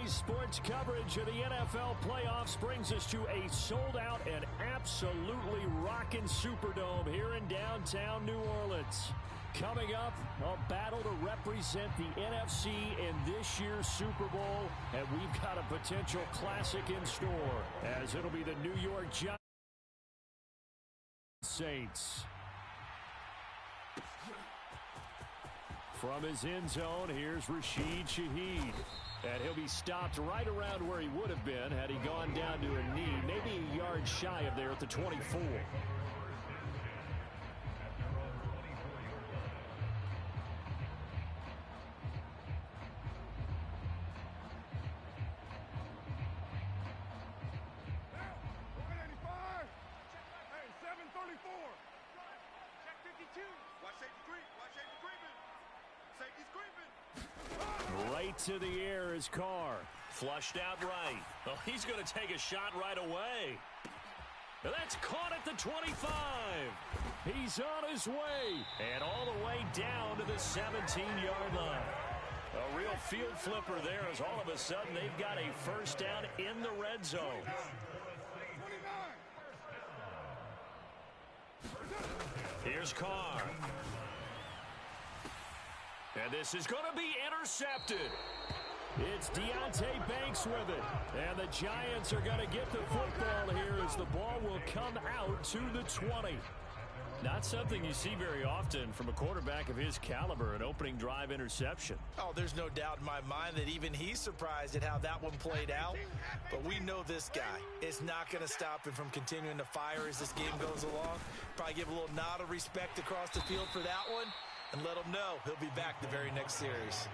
Today's sports coverage of the NFL playoffs brings us to a sold-out and absolutely rocking Superdome here in downtown New Orleans. Coming up, a battle to represent the NFC in this year's Super Bowl, and we've got a potential classic in store, as it'll be the New York Giants Saints. From his end zone, here's Rashid Shaheed. And he'll be stopped right around where he would have been had he gone down to a knee, maybe a yard shy of there at the 24. Right to the air is Carr. Flushed out right. Well, he's going to take a shot right away. That's caught at the 25. He's on his way. And all the way down to the 17-yard line. A real field flipper there as all of a sudden they've got a first down in the red zone. Here's Carr. And this is going to be intercepted. It's Deonte Banks with it. And the Giants are going to get the football here as the ball will come out to the 20. Not something you see very often from a quarterback of his caliber, an opening drive interception. Oh, there's no doubt in my mind that even he's surprised at how that one played out. But we know this guy is not going to stop him from continuing to fire as this game goes along. Probably give a little nod of respect across the field for that one. And let him know he'll be back the very next series.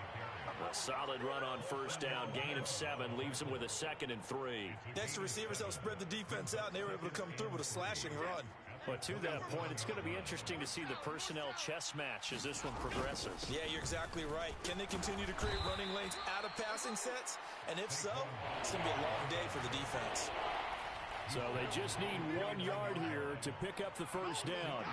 A solid run on first down. Gain of 7 leaves him with a 2nd and 3. Next to receivers, they'll spread the defense out, and they were able to come through with a slashing run. But to that point, it's going to be interesting to see the personnel chess match as this one progresses. Yeah, you're exactly right. Can they continue to create running lanes out of passing sets? And if so, it's going to be a long day for the defense. So they just need 1 yard here to pick up the first down.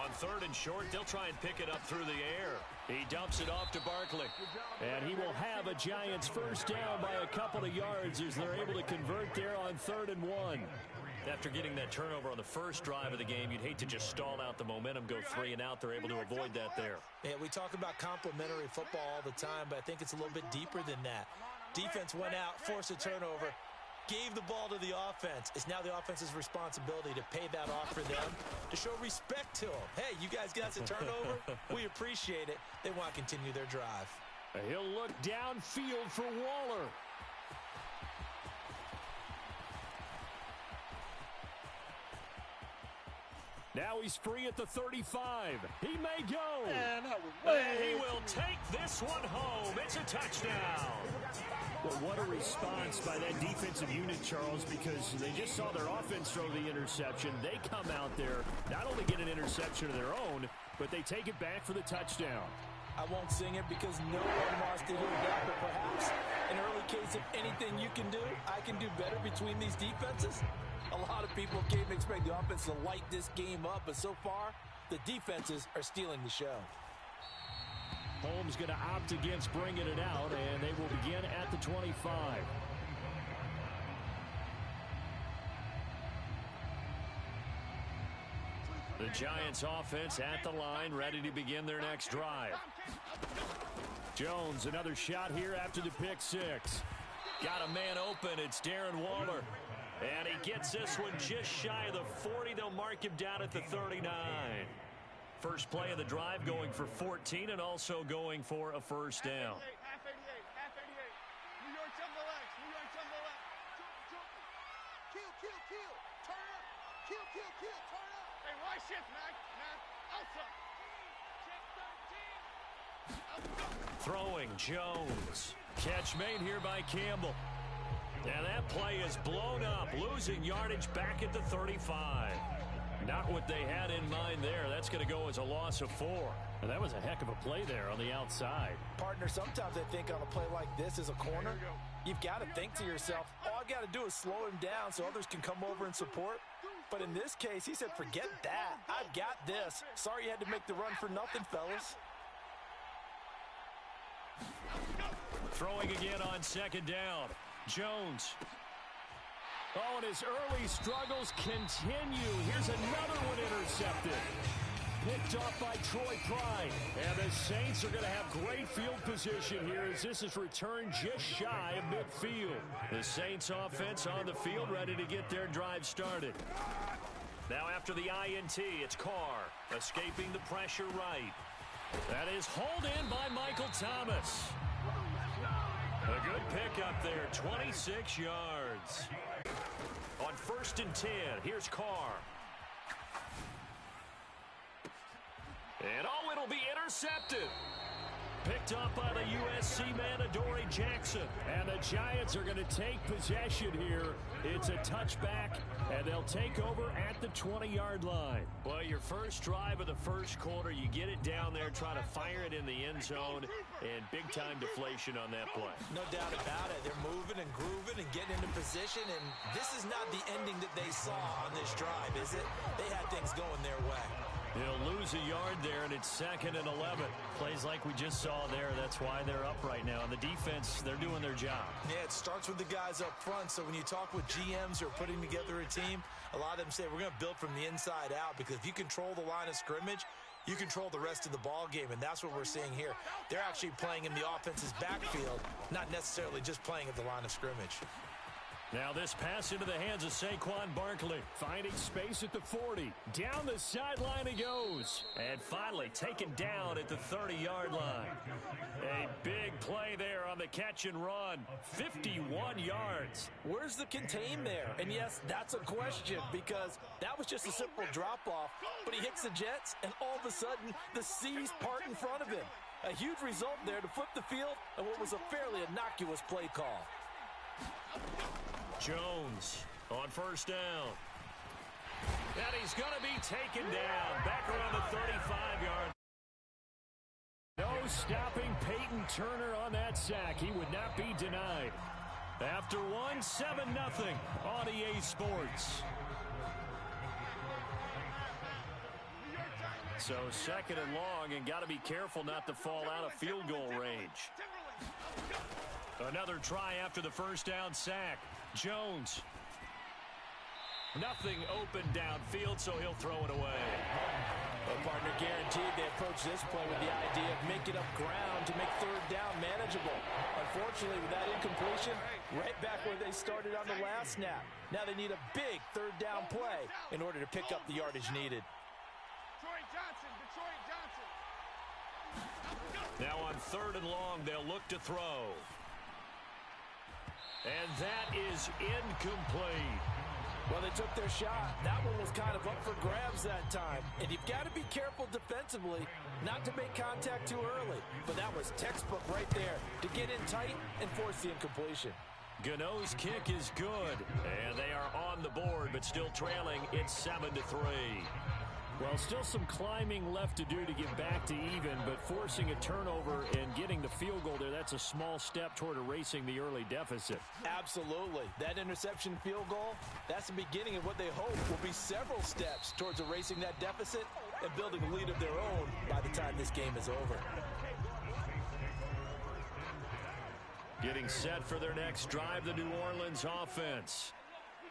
On 3rd and short, they'll try and pick it up through the air. He dumps it off to Barkley. And he will have a Giants first down by a couple of yards as they're able to convert there on 3rd and 1. After getting that turnover on the first drive of the game, you'd hate to just stall out the momentum, go 3 and out. They're able to avoid that there. Yeah, we talk about complementary football all the time, but I think it's a little bit deeper than that. Defense went out, forced a turnover, gave the ball to the offense. It's now the offense's responsibility to pay that off for them, to show respect to them. Hey, you guys got the turnover. We appreciate it. They want to continue their drive. He'll look downfield for Waller. Now he's free at the 35. He may go. And he will take this one home. It's a touchdown. Well, what a response by that defensive unit, Charles, because they just saw their offense throw the interception. They come out there, not only get an interception of their own, but they take it back for the touchdown. I won't sing it because no one wants to hear that, but perhaps in early case of anything you can do, I can do better between these defenses. A lot of people came to expect the offense to light this game up, but so far, the defenses are stealing the show. Holmes going to opt against bringing it out, and they will begin at the 25. The Giants offense at the line, ready to begin their next drive. Jones, another shot here after the pick 6. Got a man open. It's Darren Waller. And he gets this one just shy of the 40. They'll mark him down at the 39. First play of the drive going for 14 and also going for a first down. Half 88. New York on the left. Kill. Turn up. Kill. Turn up. Hey, why shift, Mac? Outside. Throwing Jones. Catch made here by Campbell. And that play is blown up, losing yardage back at the 35. Not what they had in mind there. That's going to go as a loss of 4. And that was a heck of a play there on the outside. Partner, sometimes I think on a play like this as a corner, you've got to think to yourself, all I've got to do is slow him down so others can come over and support. But in this case, he said, forget that. I've got this. Sorry you had to make the run for nothing, fellas. Throwing again on second down. Jones. Oh, and his early struggles continue. Here's another one intercepted. Picked off by Troy Pride. And the Saints are going to have great field position here as this is returned just shy of midfield. The Saints offense on the field ready to get their drive started. Now after the INT, it's Carr escaping the pressure right. That is hauled in by Michael Thomas. A good pickup there, 26 yards. On 1st and 10, here's Carr. And oh, it'll be intercepted. Picked up by the USC man, Adoree Jackson. And the Giants are going to take possession here. It's a touchback, and they'll take over at the 20-yard line. Well, your first drive of the first quarter, you get it down there, try to fire it in the end zone, and big-time deflation on that play. No doubt about it. They're moving and grooving and getting into position, and this is not the ending that they saw on this drive, is it? They had things going their way. He'll lose a yard there, and it's 2nd and 11. Plays like we just saw there. That's why they're up right now. And the defense, they're doing their job. Yeah, it starts with the guys up front. So when you talk with GMs who are putting together a team, a lot of them say we're going to build from the inside out, because if you control the line of scrimmage, you control the rest of the ball game, and that's what we're seeing here. They're actually playing in the offense's backfield, not necessarily just playing at the line of scrimmage. Now this pass into the hands of Saquon Barkley. Finding space at the 40. Down the sideline he goes. And finally taken down at the 30-yard line. A big play there on the catch and run. 51 yards. Where's the contain there? And yes, that's a question, because that was just a simple drop-off. But he hits the Jets, and all of a sudden, the seas part in front of him. A huge result there to flip the field and what was a fairly innocuous play call. Jones on 1st down. And he's going to be taken down. Back around the 35-yard. No stopping Peyton Turner on that sack. He would not be denied. After one, 7-0 on EA Sports. So 2nd and long, and got to be careful not to fall out of field goal range. Another try after the 1st down sack. Jones. Nothing open downfield, so he'll throw it away. Well, partner, guaranteed they approach this play with the idea of making up ground to make 3rd down manageable. Unfortunately, with that incompletion, right back where they started on the last snap. Now they need a big 3rd down play in order to pick up the yardage needed. Now on 3rd and long, they'll look to throw. And that is incomplete. Well, they took their shot. That one was kind of up for grabs that time. And you've got to be careful defensively not to make contact too early. But that was textbook right there to get in tight and force the incompletion. Gano's kick is good. And they are on the board, but still trailing. It's 7-3. Well, still some climbing left to do to get back to even, but forcing a turnover and getting the field goal there, that's a small step toward erasing the early deficit. Absolutely. That interception field goal, that's the beginning of what they hope will be several steps towards erasing that deficit and building a lead of their own by the time this game is over. Getting set for their next drive, the New Orleans offense.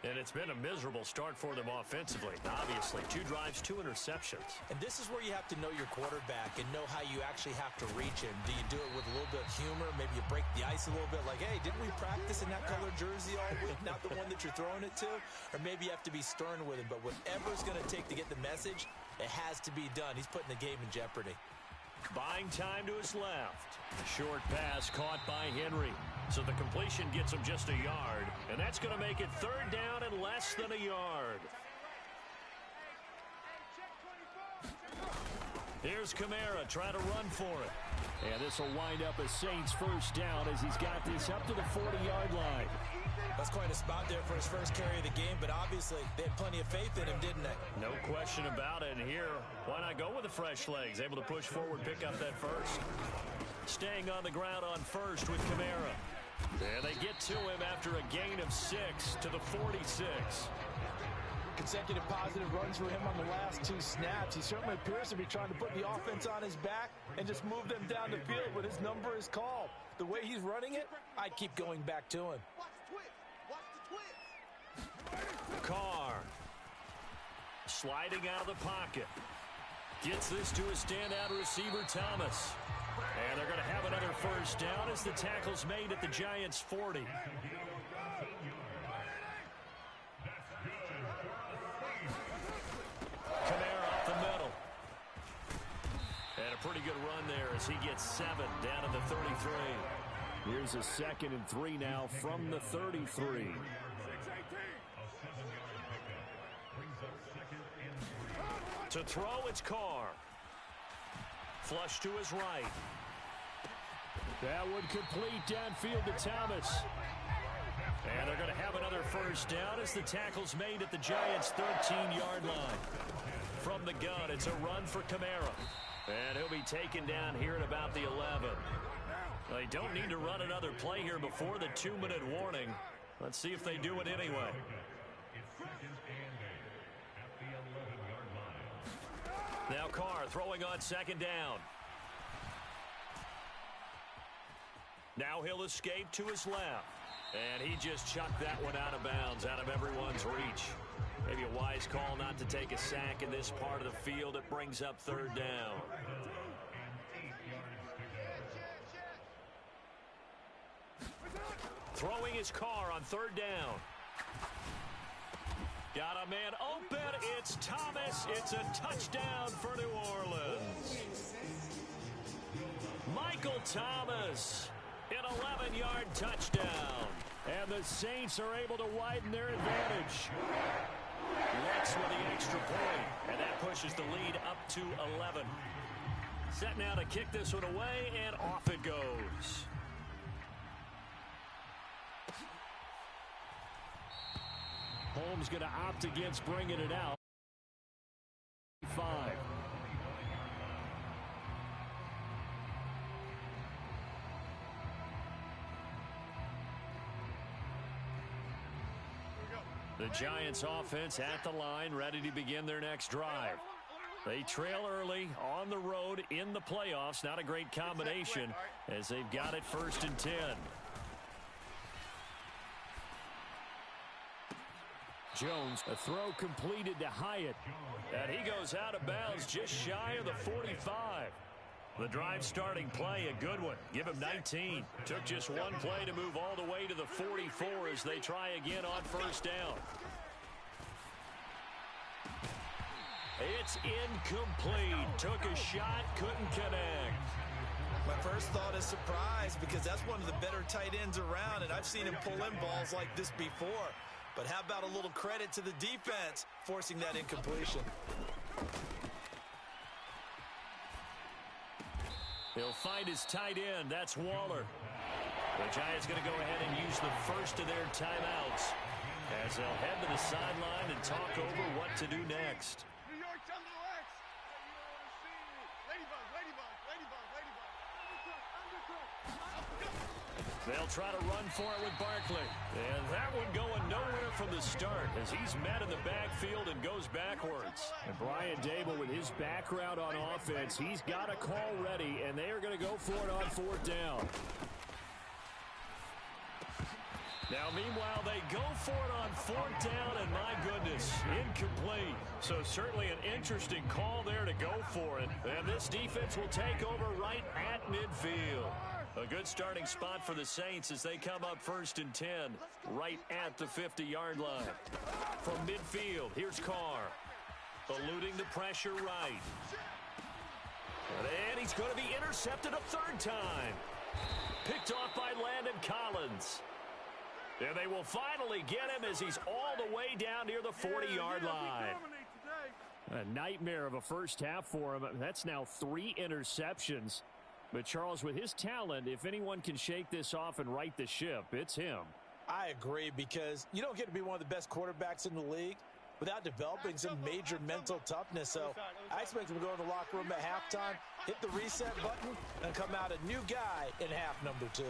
And it's been a miserable start for them offensively. Obviously, 2 drives, 2 interceptions. And this is where you have to know your quarterback and know how you actually have to reach him. Do you do it with a little bit of humor? Maybe you break the ice a little bit like, hey, didn't we practice in that color jersey all week? Not the one that you're throwing it to? Or maybe you have to be stern with him. But whatever it's going to take to get the message, it has to be done. He's putting the game in jeopardy. Buying time to his left. Short pass caught by Henry. So the completion gets him just a yard. And that's going to make it 3rd down and less than a yard. Here's Kamara trying to run for it. And this will wind up a Saints 1st down as he's got this up to the 40-yard line. That's quite a spot there for his first carry of the game, but obviously they had plenty of faith in him, didn't they? No question about it. And here, why not go with the fresh legs? Able to push forward, pick up that first. Staying on the ground on 1st with Kamara. And they get to him after a gain of 6 to the 46. Consecutive positive runs for him on the last 2 snaps. He certainly appears to be trying to put the offense on his back and just move them down the field when his number is called. The way he's running it, I'd keep going back to him. Watch the twist. Watch the twist. Carr. Sliding out of the pocket. Gets this to a standout receiver, Thomas. And they're going to have another first down as the tackle's made at the Giants' 40. Kamara up the middle. And a pretty good run there as he gets 7 down at the 33. Here's a 2nd and 3 now from the 33. To throw, it's Carr. Flush to his right. That would complete downfield to Thomas. And they're going to have another first down as the tackle's made at the Giants' 13-yard line. From the gun, it's a run for Kamara. And he'll be taken down here at about the 11. They don't need to run another play here before the 2-minute warning. Let's see if they do it anyway. Now Carr throwing on 2nd down. Now he'll escape to his left. And he just chucked that one out of bounds, out of everyone's reach. Maybe a wise call not to take a sack in this part of the field. It brings up 3rd down. Throwing his Carr on 3rd down. Got a man open. It's Thomas. It's a touchdown for New Orleans. Michael Thomas, an 11-yard touchdown. And the Saints are able to widen their advantage. Lutz with the extra point, and that pushes the lead up to 11. Set now to kick this one away, and off it goes. Holmes going to opt against bringing it out. 5. The Giants offense at the line, ready to begin their next drive. They trail early on the road in the playoffs. Not a great combination as they've got it 1st and 10. Jones, a throw completed to Hyatt. And he goes out of bounds just shy of the 45. The drive starting play, a good one. Give him 19. Took just one play to move all the way to the 44 as they try again on 1st down. It's incomplete. Took a shot, couldn't connect. My first thought is surprise because that's one of the better tight ends around, and I've seen him pull in balls like this before. But how about a little credit to the defense forcing that incompletion? He'll find his tight end. That's Waller. The Giants going to go ahead and use the first of their timeouts as they'll head to the sideline and talk over what to do next. New York, tell them relax. Ladybug, ladybug, ladybug, ladybug. They'll try to run for it with Barkley. And that one going nowhere from the start as he's met in the backfield and goes backwards. And Brian Dable, with his background on offense, he's got a call ready, and they are going to go for it on 4th down. Now, meanwhile, they go for it on 4th down, and my goodness, incomplete. So certainly an interesting call there to go for it. And this defense will take over right at midfield. A good starting spot for the Saints as they come up 1st and 10, right at the 50-yard line. From midfield, here's Carr, eluding the pressure right. And he's going to be intercepted a 3rd time. Picked off by Landon Collins. And they will finally get him as he's all the way down near the 40-yard line. A nightmare of a first half for him. That's now 3 interceptions. But, Charles, with his talent, if anyone can shake this off and right the ship, it's him. I agree, because you don't get to be one of the best quarterbacks in the league without developing some major mental toughness. So I expect him to go in the locker room at halftime, hit the reset button, and come out a new guy in half number 2.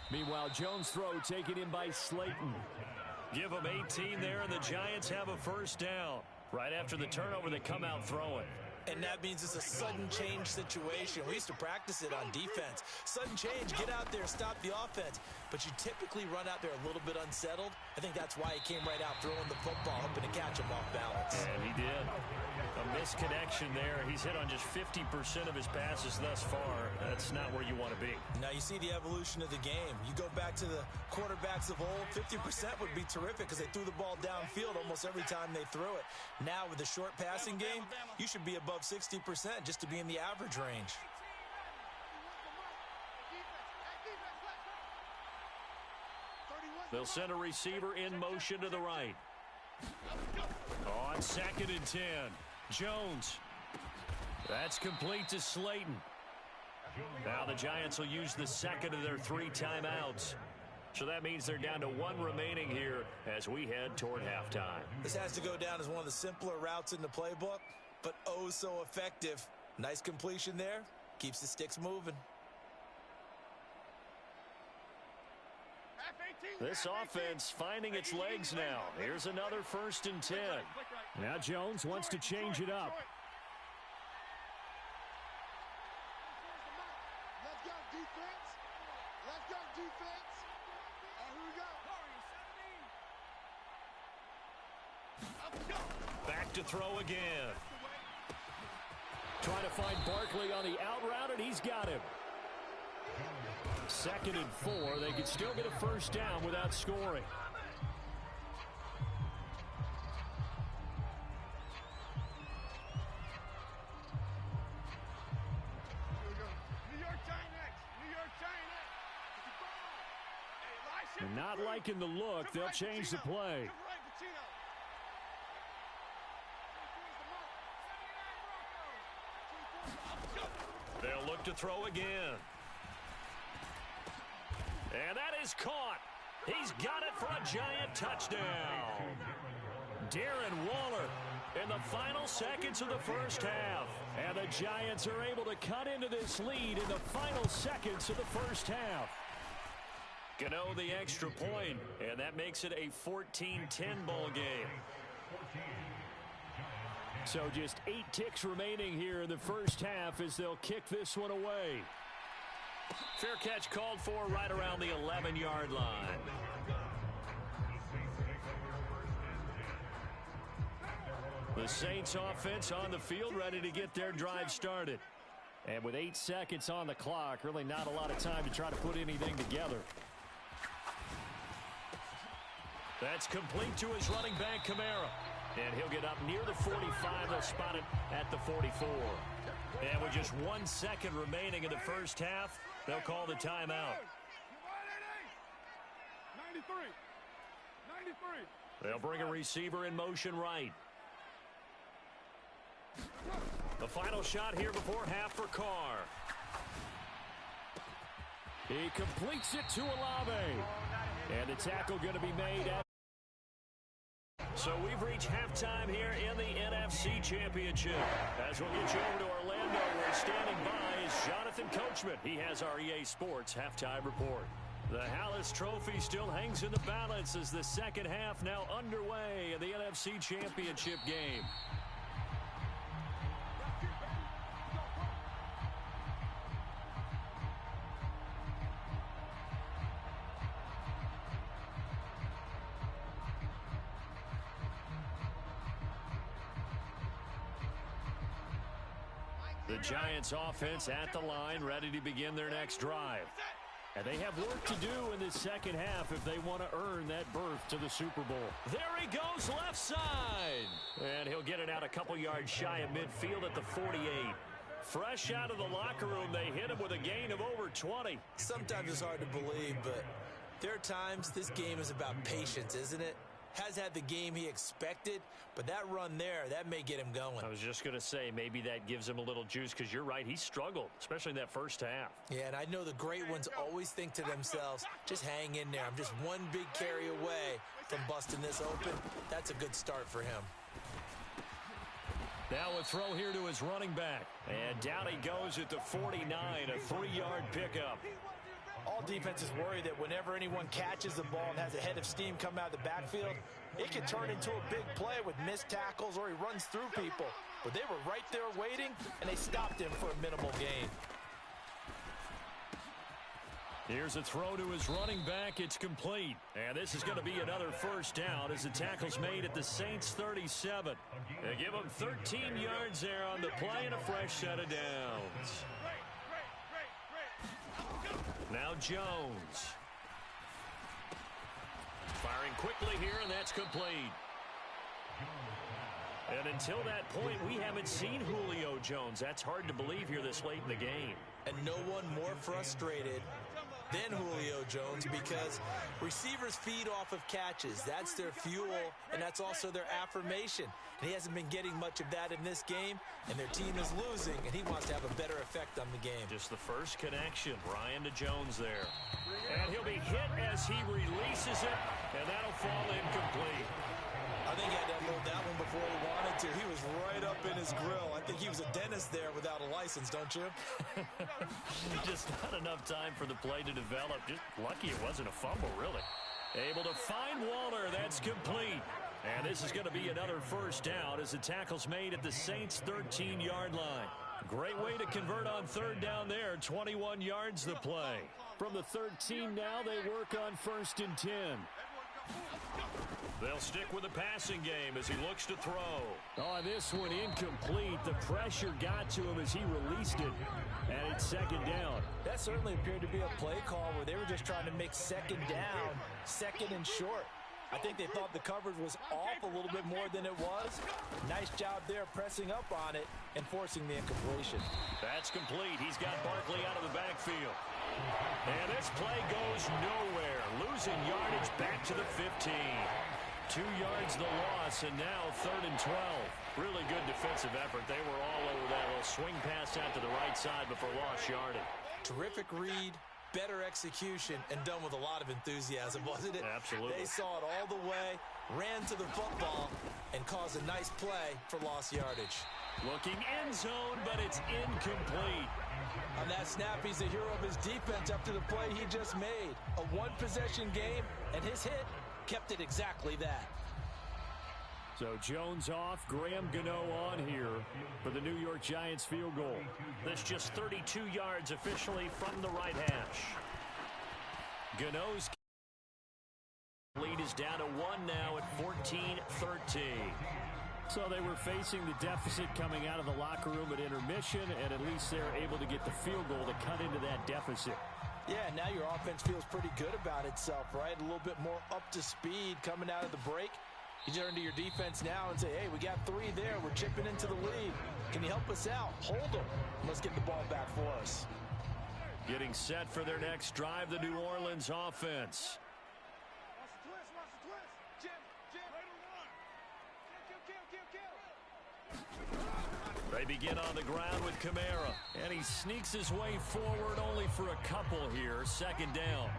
Meanwhile, Jones' throw taken in by Slayton. Give them 18 there, and the Giants have a first down. Right after the turnover, they come out throwing. And that means it's a sudden change situation. We used to practice it on defense. Sudden change, get out there, stop the offense. But you typically run out there a little bit unsettled. I think that's why he came right out throwing the football, hoping to catch him off balance. And he did. A misconnection there. He's hit on just 50% of his passes thus far. That's not where you want to be. Now you see the evolution of the game. You go back to the quarterbacks of old, 50% would be terrific because they threw the ball downfield almost every time they threw it. Now with the short passing game, you should be above 60% just to be in the average range. They'll send a receiver in motion to the right. On 2nd and 10. Jones. That's complete to Slayton. Now the Giants will use the second of their 3 timeouts. So that means they're down to 1 remaining here as we head toward halftime. This has to go down as one of the simpler routes in the playbook, but oh so effective. Nice completion there. Keeps the sticks moving. This offense finding its legs now. Here's another 1st and 10. Now Jones wants to change it up. Let's go, defense. Let's go, defense. Here we go. Back to throw again. Trying to find Barkley on the out route, and he's got him. 2nd and 4. They could still get a first down without scoring. And not liking the look, they'll change the play. They'll look to throw again. And that is caught. He's got it for a Giant touchdown. Darren Waller in the final seconds of the first half. And the Giants are able to cut into this lead in the final seconds of the first half. Gano the extra point, and that makes it a 14-10 ball game. So just 8 ticks remaining here in the first half as they'll kick this one away. Fair catch called for right around the 11-yard line. The Saints offense on the field ready to get their drive started. And with 8 seconds on the clock, really not a lot of time to try to put anything together. That's complete to his running back, Kamara. And he'll get up near the 45. They'll spot it at the 44. And with just 1 second remaining in the first half, they'll call the timeout. 93. They'll bring a receiver in motion right. The final shot here before half for Carr. He completes it to Olave. And the tackle going to be made at... So we've reached halftime here in the NFC Championship. As we'll get you over to Orlando, where standing by is Jonathan Coachman. He has our EA Sports halftime report. The Hallis Trophy still hangs in the balance as the second half now underway in the NFC Championship game. The Giants offense at the line, ready to begin their next drive. And they have work to do in this second half if they want to earn that berth to the Super Bowl. There he goes, left side. And he'll get it out a couple yards shy of midfield at the 48. Fresh out of the locker room, they hit him with a gain of over 20. Sometimes it's hard to believe, but there are times this game is about patience, isn't it? Has had the game he expected, but that run there, that may get him going. I was just going to say, maybe that gives him a little juice, because you're right, he struggled, especially in that first half. Yeah, and I know the great ones always think to themselves, just hang in there. I'm just one big carry away from busting this open. That's a good start for him. Now a throw here to his running back. And down he goes at the 49, a 3-yard pickup. All defenses worry that whenever anyone catches the ball and has a head of steam come out of the backfield, it can turn into a big play with missed tackles or he runs through people. But they were right there waiting, and they stopped him for a minimal gain. Here's a throw to his running back. It's complete. And this is going to be another first down as the tackle's made at the Saints 37. They give him 13 yards there on the play and a fresh set of downs. Now Jones. Firing quickly here, and that's complete. And until that point, we haven't seen Julio Jones. That's hard to believe here this late in the game. And no one more frustrated than Julio Jones because receivers feed off of catches. That's their fuel, and that's also their affirmation. And he hasn't been getting much of that in this game, and their team is losing, and he wants to have a better effect on the game. Just the first connection, Ryan to Jones there. And he'll be hit as he releases it, and that'll fall incomplete. I think he had to unload that one before he wanted to. He was right up in his grill. I think he was a dentist there without a license, don't you? Just not enough time for the play to develop. Just lucky it wasn't a fumble, really. Able to find Waller. That's complete. And this is going to be another first down as the tackle's made at the Saints' 13-yard line. Great way to convert on third down there. 21 yards the play. From the 13 now, they work on 1st and 10. They'll stick with the passing game as he looks to throw. Oh, this one incomplete. The pressure got to him as he released it. And it's 2nd down. That certainly appeared to be a play call where they were just trying to make 2nd down, 2nd and short. I think they thought the coverage was off a little bit more than it was. Nice job there pressing up on it and forcing the incompletion. That's complete. He's got Barkley out of the backfield. And this play goes nowhere. Losing yardage back to the 15. 2 yards the loss, and now 3rd and 12. Really good defensive effort. They were all over that little swing pass out to the right side before lost yardage. Terrific read, better execution, and done with a lot of enthusiasm, wasn't it? Absolutely. They saw it all the way, ran to the football, and caused a nice play for lost yardage. Looking end zone, but it's incomplete. On that snap, he's the hero of his defense after the play he just made. A one-possession game, and his hit kept it exactly that. So Jones off, Graham Gano on here for the New York Giants field goal. This just 32 yards officially from the right hash. Gano's lead is down to 1 now at 14-13. So they were facing the deficit coming out of the locker room at intermission, and at least they're able to get the field goal to cut into that deficit. Yeah, now your offense feels pretty good about itself, right? A little bit more up to speed coming out of the break. You turn to your defense now and say, hey, we got 3 there. We're chipping into the lead. Can you help us out? Hold them. Let's get the ball back for us. Getting set for their next drive, the New Orleans offense. They begin on the ground with Kamara, and he sneaks his way forward only for a couple here. 2nd down.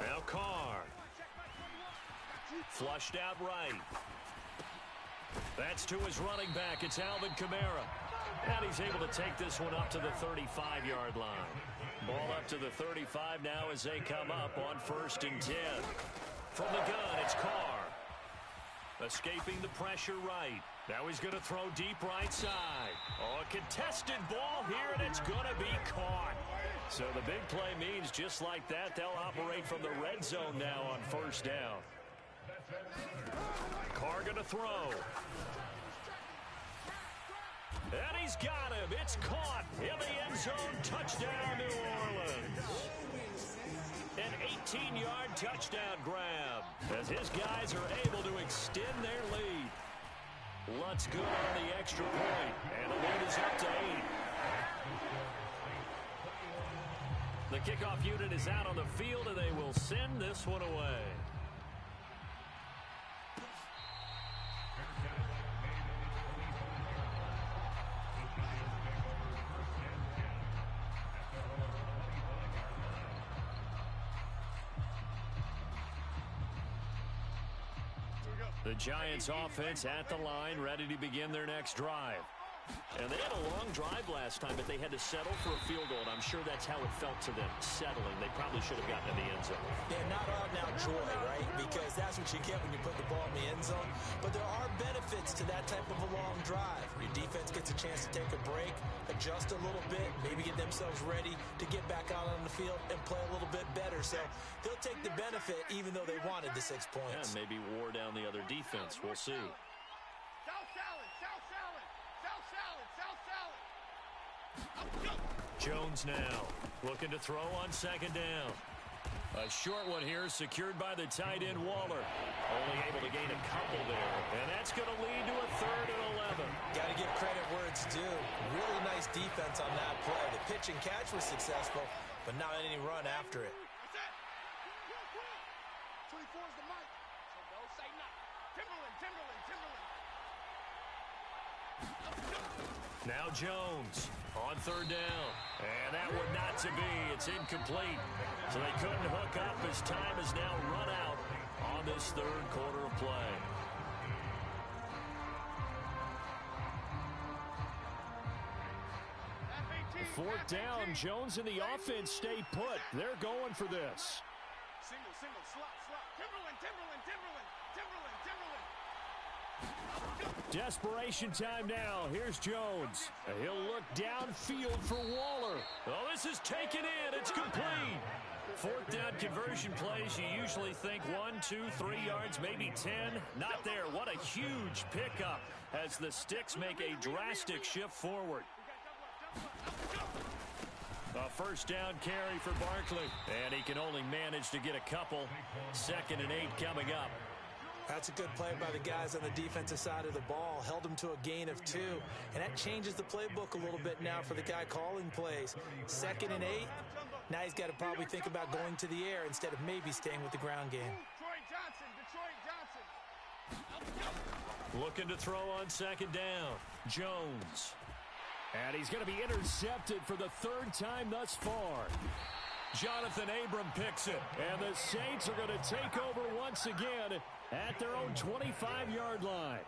Now Carr. Flushed out right. That's to his running back. It's Alvin Kamara. And he's able to take this one up to the 35-yard line. Ball up to the 35 now as they come up on 1st and 10. From the gun, it's Carr. Escaping the pressure right. Now he's going to throw deep right side. Oh, a contested ball here, and it's going to be caught. So the big play means just like that, they'll operate from the red zone now on 1st down. Carr going to throw. And he's got him. It's caught in the end zone. Touchdown, New Orleans. An 18-yard touchdown grab as his guys are able to extend their lead. Lutz good on the extra point, and the lead is up to 8. The kickoff unit is out on the field, and they will send this one away. The Giants offense at the line, ready to begin their next drive. And they had a long drive last time, but they had to settle for a field goal. And I'm sure that's how it felt to them, settling. They probably should have gotten in the end zone. Yeah, not all now joy, right? Because that's what you get when you put the ball in the end zone. But there are benefits to that type of a long drive. Your defense gets a chance to take a break, adjust a little bit, maybe get themselves ready to get back out on the field and play a little bit better. So they'll take the benefit even though they wanted the 6 points. And maybe wore down the other defense. We'll see. Jones now looking to throw on second down. A short one here secured by the tight end Waller. Only able to gain a couple there. And that's going to lead to a 3rd and 11. Got to give credit where it's due. Really nice defense on that play. The pitch and catch was successful, but not any run after it. 24 is the mic. So don't say nothing. Timberland. Now Jones on 3rd down. And that one not to be. It's incomplete. So they couldn't hook up as time is now run out on this 3rd quarter of play. Fourth down, Jones and the offense stay put. They're going for this. Single, slot. Timberland. Desperation time now. Here's Jones. He'll look downfield for Waller. Oh, this is taken in. It's complete. 4th down conversion plays, you usually think 1, 2, 3 yards, maybe 10. Not there. What a huge pickup as the Sticks make a drastic shift forward. A 1st down carry for Barkley. And he can only manage to get a couple. 2nd and 8 coming up. That's a good play by the guys on the defensive side of the ball. Held them to a gain of 2. And that changes the playbook a little bit now for the guy calling plays. 2nd and 8. Now he's got to probably think about going to the air instead of maybe staying with the ground game. Detroit Johnson. Looking to throw on 2nd down. Jones. And he's going to be intercepted for the 3rd time thus far. Jonathan Abram picks it. And the Saints are going to take over once again at their own 25-yard line.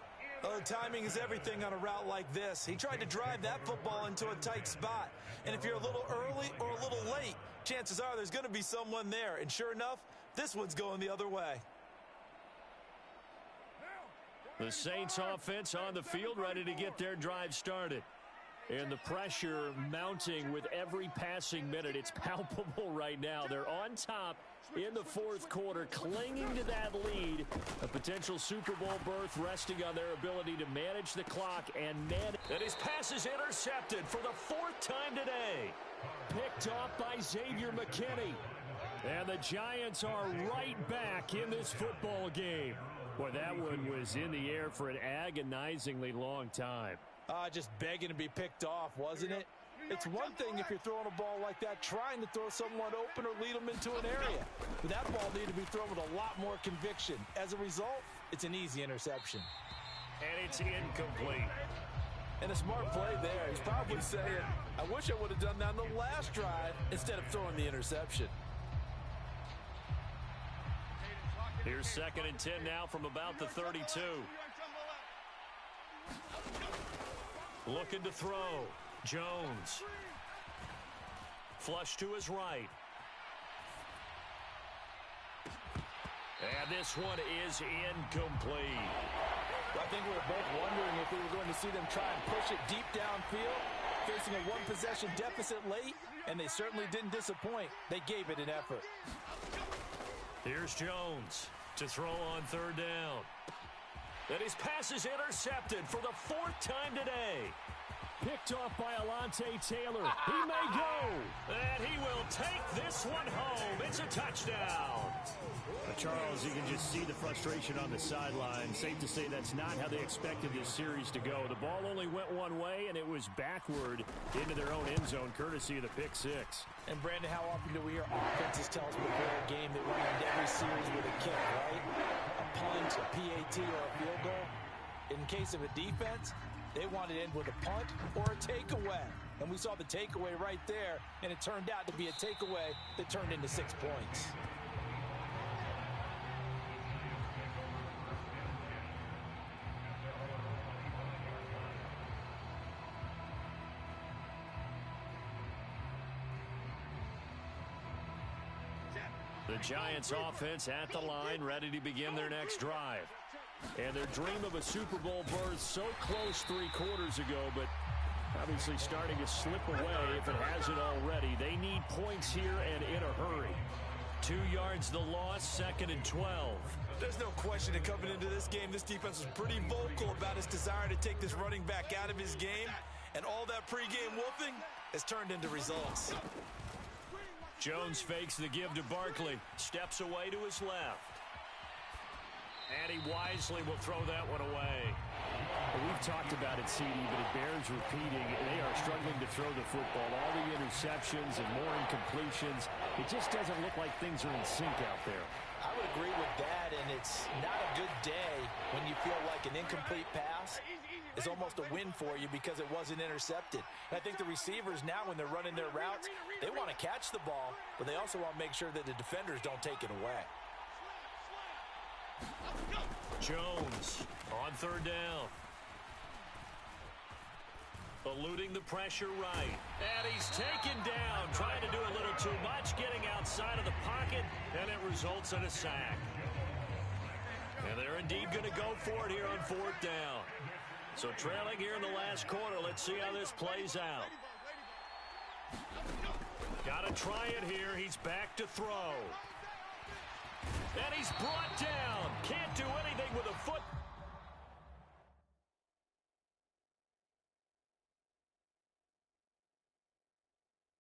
Oh, timing is everything on a route like this. He tried to drive that football into a tight spot. And if you're a little early or a little late, chances are there's going to be someone there. And sure enough, this one's going the other way. The Saints offense on the field ready to get their drive started. And the pressure mounting with every passing minute. It's palpable right now. They're on top in the 4th quarter, clinging to that lead. A potential Super Bowl berth resting on their ability to manage the clock and manage. And his pass is intercepted for the 4th time today. Picked off by Xavier McKinney. And the Giants are right back in this football game. Boy, that one was in the air for an agonizingly long time. Just begging to be picked off, wasn't it? It's one thing if you're throwing a ball like that, trying to throw someone open or lead them into an area. But that ball needed to be thrown with a lot more conviction. As a result, it's an easy interception. And it's incomplete. And a smart play there. He's probably saying, I wish I would have done that on the last drive instead of throwing the interception. Here's 2nd and 10 now from about the 32. Looking to throw. Jones. Flush to his right. And this one is incomplete. I think we were both wondering if we were going to see them try and push it deep downfield, facing a 1-possession deficit late, and they certainly didn't disappoint. They gave it an effort. Here's Jones to throw on 3rd down. And his pass is intercepted for the 4th time today. Picked off by Alontae Taylor. He may go. And he will take this one home. It's a touchdown. Charles, you can just see the frustration on the sideline. Safe to say that's not how they expected this series to go. The ball only went one way, and it was backward into their own end zone, courtesy of the pick 6. And, Brandon, how often do we hear offenses tell us before a game they want to end every series with a kick, right? A punt, a PAT, or a field goal. In case of a defense, they want to end with a punt or a takeaway. And we saw the takeaway right there, and it turned out to be a takeaway that turned into 6 points. The Giants offense at the line, ready to begin their next drive. And their dream of a Super Bowl berth so close 3 quarters ago, but obviously starting to slip away if it hasn't already. They need points here and in a hurry. 2 yards the loss, 2nd and 12. There's no question that coming into this game, this defense was pretty vocal about its desire to take this running back out of his game. And all that pregame wolfing has turned into results. Jones fakes the give to Barkley. Steps away to his left. And he wisely will throw that one away. Well, we've talked about it, CD, but it bears repeating. They are struggling to throw the football. All the interceptions and more incompletions. It just doesn't look like things are in sync out there. I would agree with that, and it's not a good day when you feel like an incomplete pass is almost a win for you because it wasn't intercepted. And I think the receivers now, when they're running their routes, they want to catch the ball, but they also want to make sure that the defenders don't take it away. Jones on 3rd down. Eluding the pressure right. And he's taken down, trying to do a little too much, getting outside of the pocket, and it results in a sack. And they're indeed going to go for it here on 4th down. So trailing here in the last quarter, let's see how this plays out. Got to try it here. He's back to throw. And he's brought down. Can't do anything with a foot.